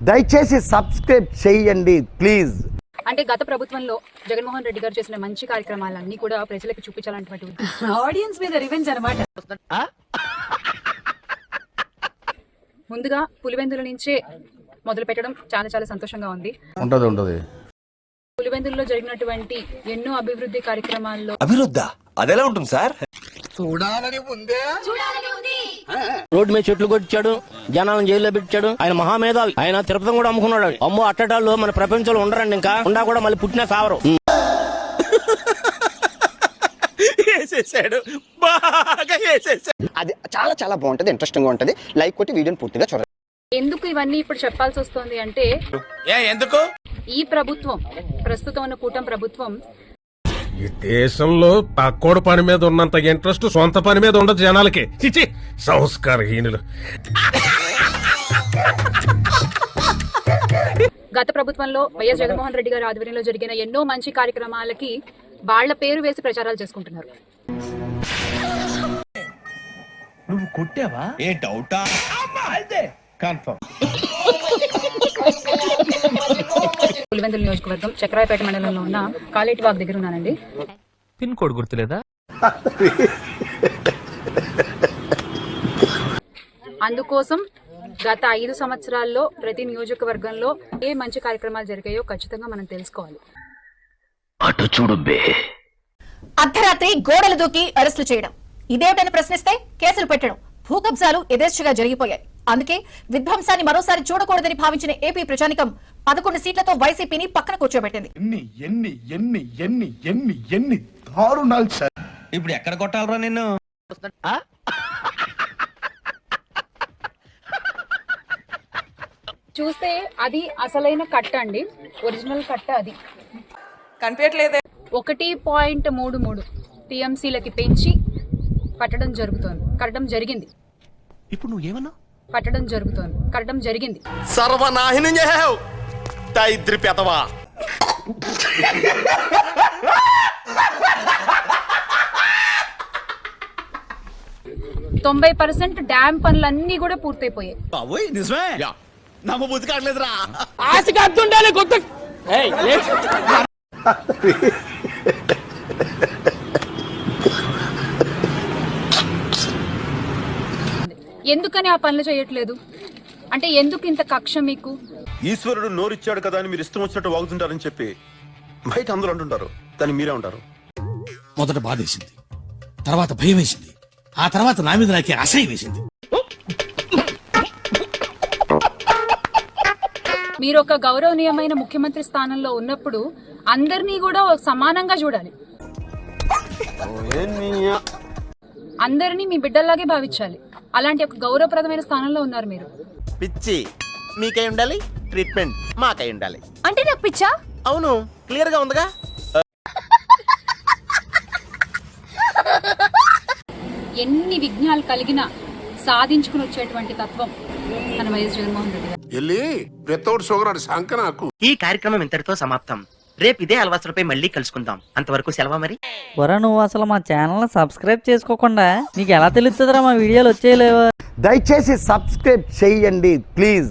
దయచేసి సబ్స్క్రైబ్ చేయండి ప్లీజ్. అంటే గత ప్రభుత్వంలో జగన్మోహన్ రెడ్డి గారు చేసిన మంచి కార్యక్రమాలన్నీ కూడా ప్రజలకు చూపించాలన్నటువంటి ఆడియన్స్ మీద రివెంజ్ అన్నమాట. ముందుగా పులివెందుల నుంచే మొదలు పెట్టడం చాలా చాలా సంతోషంగా ఉంది. పులివెందులలో జరిగినటువంటి ఎన్నో అభివృద్ధి కార్యక్రమాల్లో అభివృద్ధి అదెలా ఉంటుంది సార్? రోడ్డు మీద చెట్లు కొట్టించాడు, జనాలను జైల్లో పెట్టాడు. ఆయన మహామేధావి. ఆయన తిరుపతి కూడా అమ్ముకున్నాడు. అమ్మో అట్టటాళ్ళు మన ప్రపంచంలో ఉండరండి. ఇంకా ఉండా కూడా మళ్ళీ పుట్టినా సావరు. అది చాలా చాలా బాగుంటది, ఇంట్రెస్టింగ్ గా ఉంటది. లైక్ కొట్టి వీడియోని పూర్తిగా చూడండి. ఎందుకు ఇవన్నీ ఇప్పుడు చెప్పాల్సి వస్తుంది అంటే ఎందుకు ఈ ప్రభుత్వం, ప్రస్తుతం ఉన్న కూటమి ప్రభుత్వం ఈ దేశంలో పక్కోడు పని మీద ఉన్నంత ఇంట్రెస్ట్ సొంత పని మీద ఉండదు జనాలకి. చిచి సంస్కారహీనులు. గత ప్రభుత్వంలో వైఎస్ జగన్మోహన్ రెడ్డి గారి ఆధ్వర్యంలో జరిగిన ఎన్నో మంచి కార్యక్రమాలకి వాళ్ల పేరు వేసి ప్రచారాలు చేసుకుంటున్నారు. నువ్వు కొట్టావా? ఏ డౌటా? కన్ఫర్మ్. పులివెందుల నియోజకవర్గం చక్రాయపేట మండలంలో ఉన్న కాలేటివాగ్ దగ్గర ఉన్నానండి. పిన్ కోడ్ గుర్తులేదా? అందుకోసం గత 5 సంవత్సరాల్లో ప్రతి నియోజకవర్గంలో ఏ మంచి కార్యక్రమాలు జరిగాయో ఖచ్చితంగా మనం తెలుసుకోవాలి. అటు చూడు బే. అర్ధరాత్రి గోడలు దూకి అరెస్టులు చేయడం, ఇదేమిటని ప్రశ్నిస్తే కేసులు పెట్టడం, భూకబ్జాలు యథేచ్ఛగా జరిగిపోయాయి. అందుకే విధ్వంసాన్ని మరోసారి చూడకూడదని భావించిన ఏపీ ప్రజానికం 11 సీట్లతో వైసీపీని పక్కన కూర్చోబెట్టింది. ఎన్ని దారుణాలు సార్. ఇప్పుడు ఎక్కడ కొట్టాలరా నిన్ను? చూస్తే అది అసలైన కట్ట అండి, ఒరిజినల్ కట్ట. అది కనిపించట్లేదే. 1.33 టీఎంసీలకి పెంచి కట్టడం జరిగింది. ఇప్పుడు నువ్వేమన్నా? కట్టడం జరిగింది. సర్వనాశనం చేసావు దరిద్ర పెదవా. 90% డ్యామ్ పనులన్నీ కూడా పూర్తయిపోయాయి. బాబోయ్ నిజమే? నమ్మ బుద్ధి కావట్లేదురా. ఆశగా అద్దుండాలి కొత్త. ఎందుకని ఆ పనులు చేయట్లేదు అంటే ఎందుకు ఇంత కక్ష మీకు? ఈశ్వరుడు నోరిచ్చాడు కదా అని మీరు ఇష్టం వచ్చినట్టు వాగుతుంటారని చెప్పి బయట అందరూ అంటుంటారు, కానీ మీరే ఉంటారు. మొదట బాధేసింది, తర్వాత భయం వేసింది, ఆ తర్వాత నా మీద నాకే అసహ్యం వేసింది. మీరు ఒక గౌరవనీయమైన ముఖ్యమంత్రి స్థానంలో ఉన్నప్పుడు అందరినీ కూడా సమానంగా చూడాలి. అందరినీ మీ బిడ్డల్లాగే భావించాలి. అలాంటి ఒక గౌరవప్రదమైన స్థానంలో ఉన్నారు మీరు. పిచ్చి మీకై ఉండాలి, ట్రీట్మెంట్ మాకై ఉండాలి. అంటే నాకు పిచ్చా? అవును, క్లియర్ గా ఉందిగా. ఎన్ని విఘ్నాలు కలిగినా సాధించుకుని వచ్చేటువంటి తత్వం మన వైఎస్ జగన్మోహన్ రెడ్డి గారు. ఈ కార్యక్రమం ఇంతటితో సమాప్తం. రేపు ఇదే అలవాసులపై మళ్ళీ కలుసుకుందాం. అంతవరకు సెలవు మరి. నువ్వు అసలు మా ఛానల్ సబ్స్క్రైబ్ చేసుకోకుండా నీకు ఎలా తెలుస్తుందిరా మా వీడియోలు వచ్చేయలేవా? దయచేసి సబ్స్క్రైబ్ చేయండి ప్లీజ్.